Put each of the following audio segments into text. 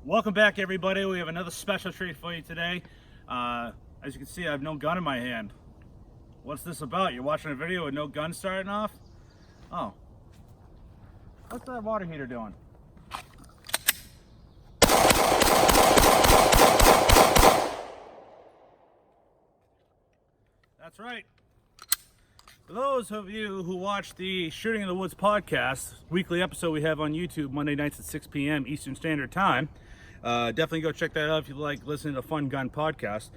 Welcome back, everybody. We have another special treat for you today. As you can see, I have no gun in my hand. What's this about? You're watching a video with no gun starting off? Oh. What's that water heater doing? That's right. For those of you who watch the Shooting in the Woods podcast, weekly episode we have on YouTube Monday nights at 6 p.m. Eastern Standard Time, definitely go check that out if you like listening to a fun gun podcast.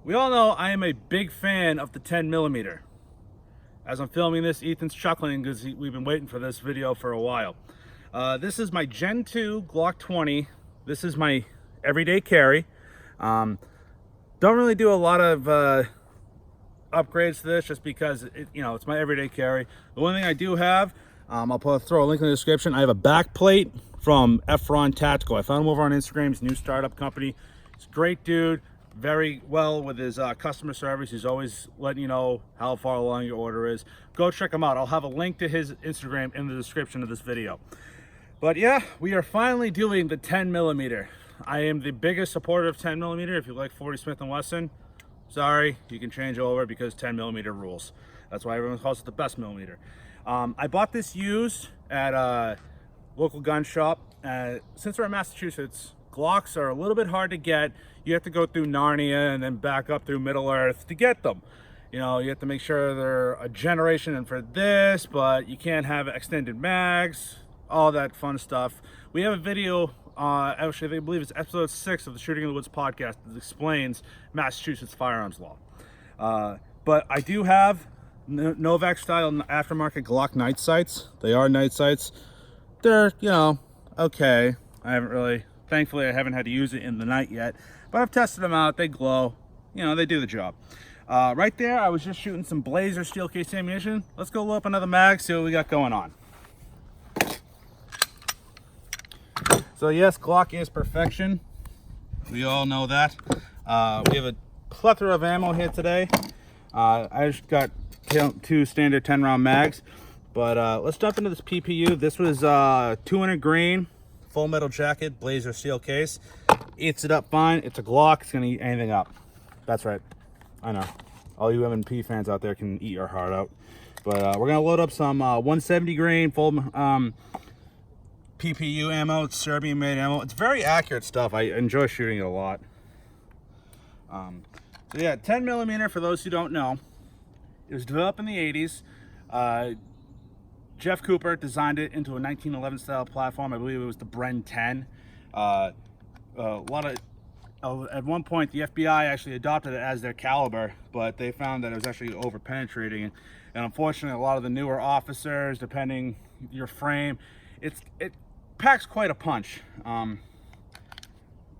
We all know I am a big fan of the 10mm. As I'm filming this, Ethan's chuckling because we've been waiting for this video for a while. This is my Gen 2 Glock 20. This is my everyday carry. Don't really do a lot of upgrades to this just because it's my everyday carry. The one thing I do have, I'll throw a link in the description. I have a back plate from Firearm Tactical. I found him over on Instagram. He's a new startup company. He's a great dude, very well with his customer service. He's always letting you know how far along your order is. Go check him out. I'll have a link to his Instagram in the description of this video. But yeah, we are finally doing the 10mm. I am the biggest supporter of 10mm. If you like 40 Smith & Wesson, sorry, you can change over because 10mm rules. That's why everyone calls it the best millimeter. I bought this used at a local gun shop. Since we're in Massachusetts, Glocks are a little bit hard to get. You have to go through Narnia and then back up through Middle Earth to get them. You have to make sure they're a generation and for this, but you can't have extended mags, all that fun stuff. We have a video, actually I believe it's episode 6 of the Shooting in the Woods podcast that explains Massachusetts firearms law. But I do have Novak style aftermarket Glock night sights. They are night sights. They're, okay. Thankfully I haven't had to use it in the night yet, but I've tested them out. They glow, they do the job. Right there, I was just shooting some Blazer steel case ammunition. Let's go load up another mag, see what we got going on. So yes, Glock is perfection. We all know that. We have a plethora of ammo here today. I just got 2 standard 10-round mags, but let's jump into this PPU. This was 200 grain, full metal jacket, Blazer steel case. Eats it up fine. It's a Glock. It's gonna eat anything up. That's right. I know. All you M&P fans out there can eat your heart out. But we're gonna load up some 170 grain full PPU ammo. It's Serbian made ammo. It's very accurate stuff. I enjoy shooting it a lot. So yeah, 10mm, for those who don't know, it was developed in the 80s. Jeff Cooper designed it into a 1911 style platform. I believe it was the Bren 10. At one point the FBI actually adopted it as their caliber, but they found that it was actually over penetrating, and unfortunately a lot of the newer officers, depending your frame, it packs quite a punch.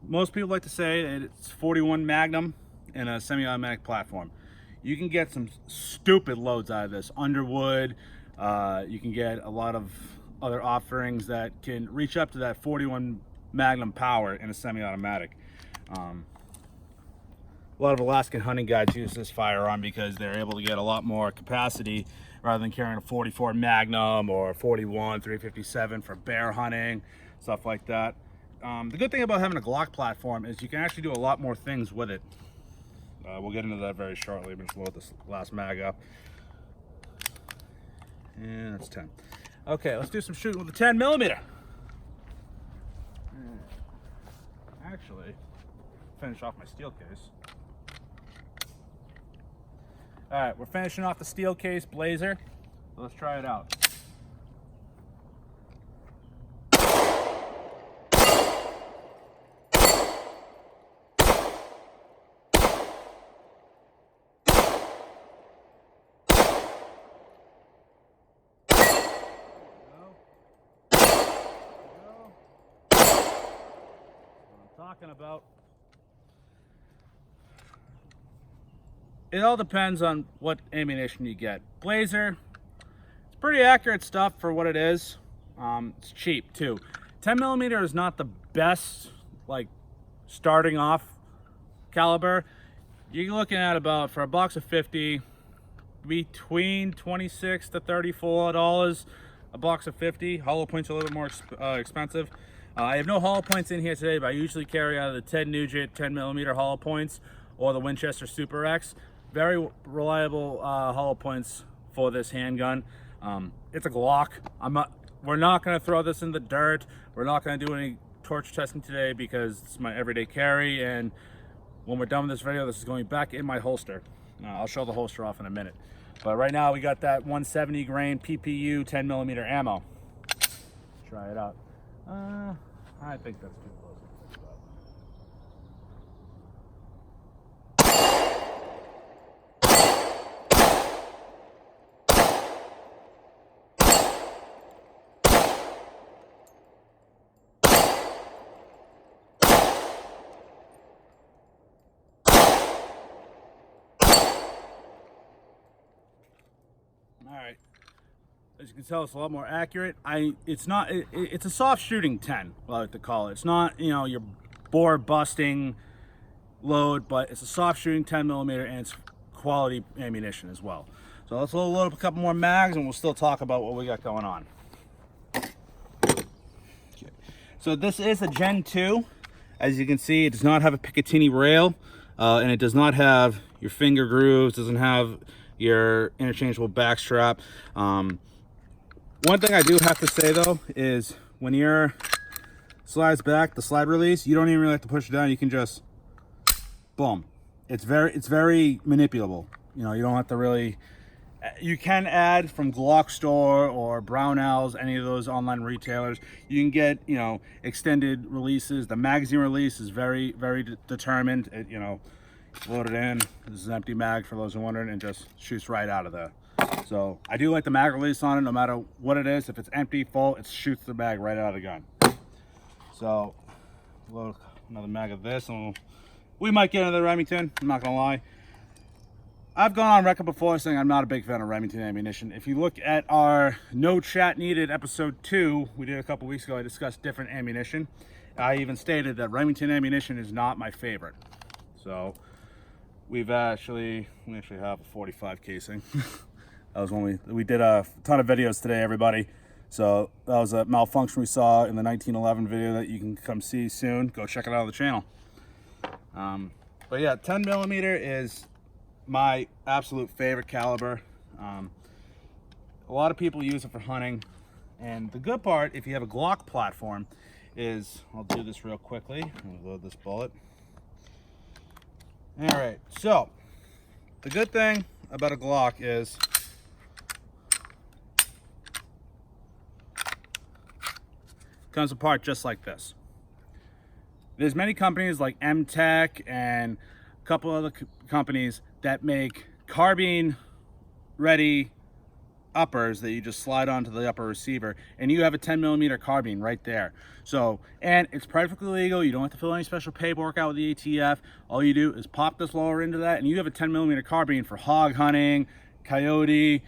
Most people like to say that it's 41 Magnum in a semi-automatic platform. You can get some stupid loads out of this. Underwood, you can get a lot of other offerings that can reach up to that 41 Magnum power in a semi-automatic. A lot of Alaskan hunting guides use this firearm because they're able to get a lot more capacity rather than carrying a 44 Magnum or 41 357 for bear hunting, stuff like that. The good thing about having a Glock platform is you can actually do a lot more things with it. We'll get into that very shortly. We'll just load this last mag up. And that's 10. Okay, let's do some shooting with the 10mm. Actually, finish off my steel case. All right, we're finishing off the steel case Blazer. Let's try it out. Talking about. It all depends on what ammunition you get. Blazer, it's pretty accurate stuff for what it is. It's cheap too. 10mm is not the best, like, starting off caliber. You're looking at about, for a box of 50, between $26 to $34 a box of 50. Hollow points are a little bit more expensive. I have no hollow points in here today, but I usually carry out of the Ted Nugent 10mm hollow points or the Winchester Super X. Very reliable hollow points for this handgun. It's a Glock. We're not going to throw this in the dirt. We're not going to do any torch testing today because it's my everyday carry, and when we're done with this video, this is going back in my holster. I'll show the holster off in a minute. But right now we got that 170 grain PPU 10mm ammo. Try it out. I think that's too close. All right. As you can tell, it's a lot more accurate. It's a soft shooting 10, I like to call it. It's not, your bore busting load, but it's a soft shooting 10mm, and it's quality ammunition as well. So let's load up a couple more mags and we'll still talk about what we got going on. Okay. So this is a Gen 2. As you can see, it does not have a Picatinny rail, and it does not have your finger grooves, doesn't have your interchangeable back strap. One thing I do have to say though is when your slides back, the slide release, you don't even really have to push it down. You can just boom. It's very manipulable. You don't have to really. You can add from Glock store or Brownells, any of those online retailers. You can get extended releases. The magazine release is very determined. Load it in. This is an empty mag for those who are wondering, and just shoots right out of there. So I do like the mag release on it, no matter what it is. If it's empty, full, it shoots the mag right out of the gun. So load another mag of this, and we might get another Remington. I'm not gonna lie. I've gone on record before saying I'm not a big fan of Remington ammunition. If you look at our No Chat Needed episode 2, we did a couple weeks ago, I discussed different ammunition. I even stated that Remington ammunition is not my favorite. So we actually have a 45 casing. That was when we did a ton of videos today, everybody. So that was a malfunction we saw in the 1911 video that you can come see soon. Go check it out on the channel. But yeah, 10mm is my absolute favorite caliber. A lot of people use it for hunting. And the good part, if you have a Glock platform, is, I'll do this real quickly. I'll load this bullet. All right, so the good thing about a Glock is it comes apart just like this. There's many companies like M-Tech and a couple other companies that make carbine ready uppers that you just slide onto the upper receiver, and you have a 10mm carbine right there. So, and it's perfectly legal. You don't have to fill any special paperwork out with the ATF. All you do is pop this lower into that, and you have a 10mm carbine for hog hunting, coyote.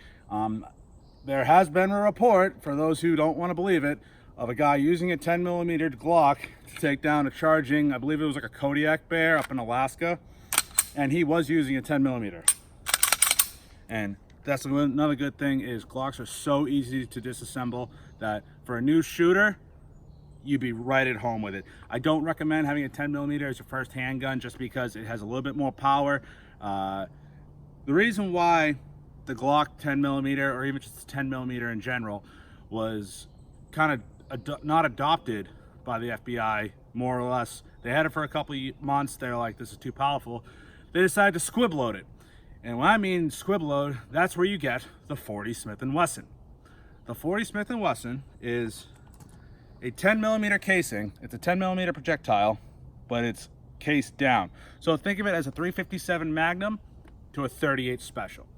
There has been a report, for those who don't want to believe it, of a guy using a 10mm Glock to take down a charging, I believe it was like a Kodiak bear up in Alaska, and he was using a 10mm. And that's another good thing, is Glocks are so easy to disassemble that for a new shooter, you'd be right at home with it. I don't recommend having a 10mm as your first handgun just because it has a little bit more power. The reason why the Glock 10mm, or even just 10mm in general, was kind of not adopted by the FBI, more or less. They had it for a couple of months. They're like, this is too powerful. They decided to squib load it. And when I mean squib load, that's where you get the 40 Smith & Wesson. The 40 Smith & Wesson is a 10mm casing. It's a 10mm projectile, but it's cased down. So think of it as a 357 Magnum to a 38 Special.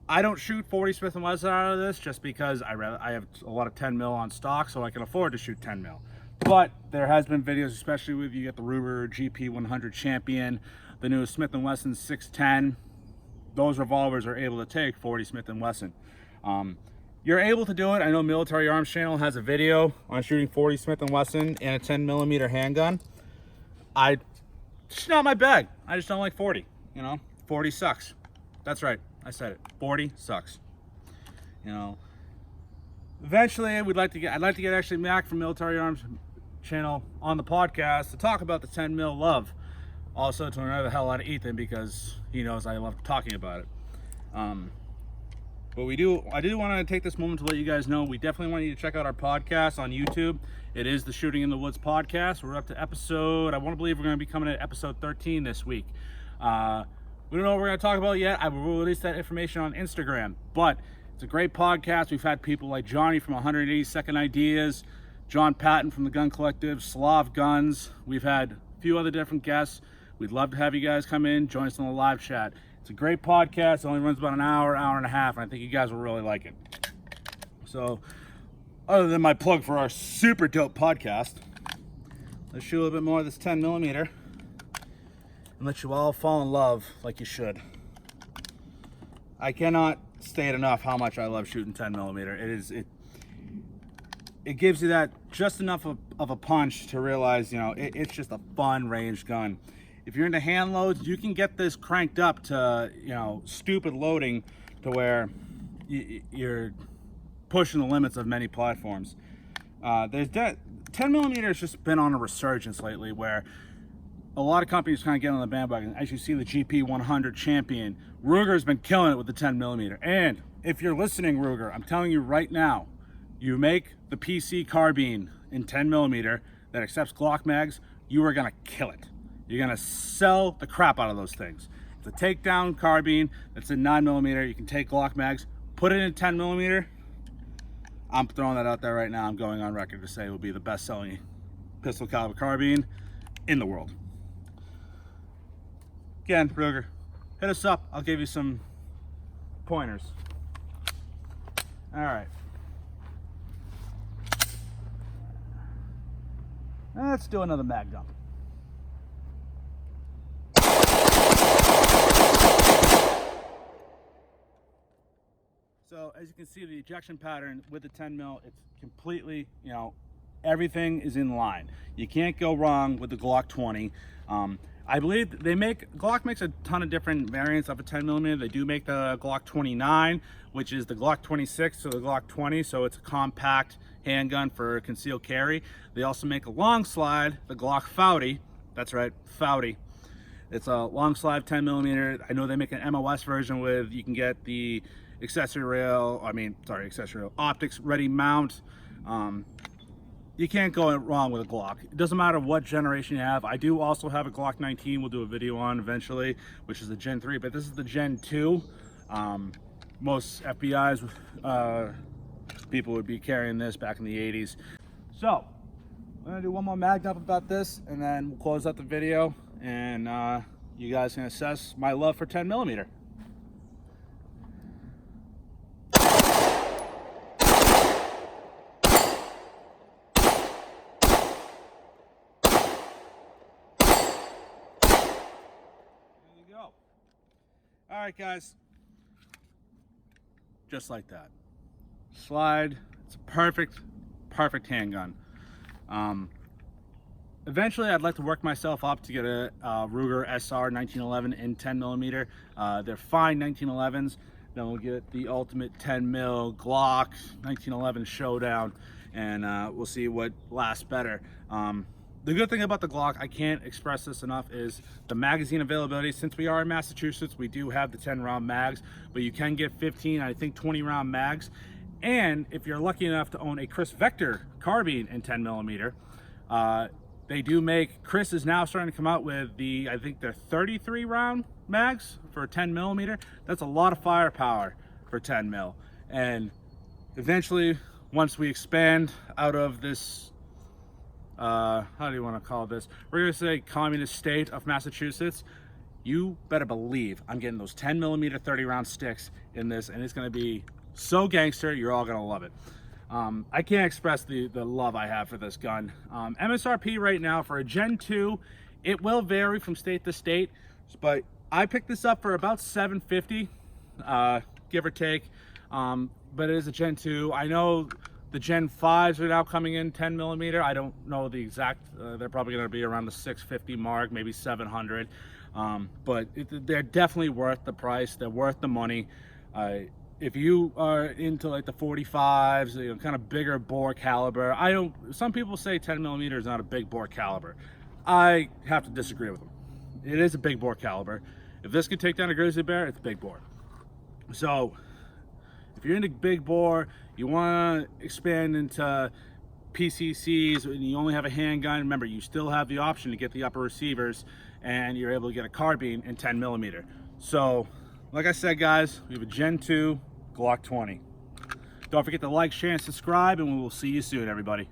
I don't shoot 40 Smith & Wesson out of this just because I have a lot of 10 mil on stock, so I can afford to shoot 10 mil. But there has been videos, especially with you get the Ruger GP100 Champion, the new Smith & Wesson 610. Those revolvers are able to take 40 Smith & Wesson. You're able to do it. I know Military Arms Channel has a video on shooting 40 Smith & Wesson and a 10mm handgun. It's not my bag. I just don't like 40. 40 sucks. That's right. I said it. 40 sucks. Eventually I'd like to get actually Mac from Military Arms channel on the podcast to talk about the 10 mil love. Also to another hell out of Ethan because he knows I love talking about it. But I do want to take this moment to let you guys know we definitely want you to check out our podcast on YouTube. It is the Shooting in the Woods podcast. We're up to episode, I want to believe we're going to be coming at episode 13 this week. We don't know what we're going to talk about yet. I will release that information on Instagram. But it's a great podcast. We've had people like Johnny from 180 Second Ideas, John Patton from the Gun Collective, Slav Guns. We've had a few other different guests. We'd love to have you guys come in, join us on the live chat. It's a great podcast. It only runs about an hour, hour and a half, and I think you guys will really like it. So, other than my plug for our super dope podcast, let's shoot a little bit more of this 10 millimeter and let you all fall in love like you should. I cannot state enough how much I love shooting 10 millimeter. It gives you that just enough of a punch to realize, you know, it's just a fun ranged gun. If you're into hand loads, you can get this cranked up to, you know, stupid loading to where you're pushing the limits of many platforms. 10 millimeter has just been on a resurgence lately where a lot of companies kind of get on the bandwagon. As you see, the GP 100 champion, Ruger's been killing it with the 10 millimeter. And if you're listening, Ruger, I'm telling you right now, you make the PC carbine in 10 millimeter that accepts Glock mags, you are gonna kill it. You're gonna sell the crap out of those things. It's a takedown carbine that's in 9 millimeter. You can take Glock mags, put it in 10 millimeter. I'm throwing that out there right now. I'm going on record to say it will be the best selling pistol caliber carbine in the world. Again, Ruger, hit us up. I'll give you some pointers. All right. Let's do another mag dump. So as you can see, the ejection pattern with the 10 mil, it's completely, you know, everything is in line. You can't go wrong with the Glock 20. I believe Glock makes a ton of different variants of a 10 millimeter. They do make the Glock 29, which is the Glock 26 to the Glock 20. So it's a compact handgun for concealed carry. They also make a long slide, the Glock 40. That's right, 40. It's a long slide 10 millimeter. I know they make an MOS version with, you can get the accessory rail, optics ready mount. You can't go wrong with a Glock. It doesn't matter what generation you have. I do also have a Glock 19 we'll do a video on eventually, which is the Gen 3, but this is the Gen 2. Most FBI's people would be carrying this back in the 80s. So, we're gonna do one more mag dump about this, and then we'll close out the video, and you guys can assess my love for 10 millimeter. All right, guys, just like that. Slide, it's a perfect handgun. Eventually, I'd like to work myself up to get a Ruger SR 1911 in 10 millimeter. They're fine 1911s. Then we'll get the ultimate 10 mil Glock 1911 showdown, and we'll see what lasts better. The good thing about the Glock, I can't express this enough, is the magazine availability. Since we are in Massachusetts, we do have the 10 round mags, but you can get 15, I think 20 round mags. And if you're lucky enough to own a Chris Vector carbine in 10 millimeter, they do make, Chris is now starting to come out with I think they're 33 round mags for 10 millimeter. That's a lot of firepower for 10 mil. And eventually, once we expand out of this, how do you want to call this? We're going to say communist state of Massachusetts. You better believe I'm getting those 10 millimeter 30 round sticks in this, and it's going to be so gangster, you're all going to love it. I can't express the love I have for this gun. MSRP right now for a Gen 2, it will vary from state to state, but I picked this up for about $750, give or take. But it is a Gen 2. I know the Gen 5s are now coming in 10 millimeter. I don't know the exact, they're probably going to be around the 650 mark, maybe 700. But they're definitely worth the price. They're worth the money. if you are into like the 45s, you know, kind of bigger bore caliber, some people say 10 millimeter is not a big bore caliber. I have to disagree with them. It is a big bore caliber. If this could take down a grizzly bear, it's big bore. So if you're into big bore, you want to expand into PCCs, and you only have a handgun, remember, you still have the option to get the upper receivers, and you're able to get a carbine in 10 millimeter. So like I said, guys, we have a Gen 2 Glock 20. Don't forget to like, share, and subscribe, and we will see you soon, everybody.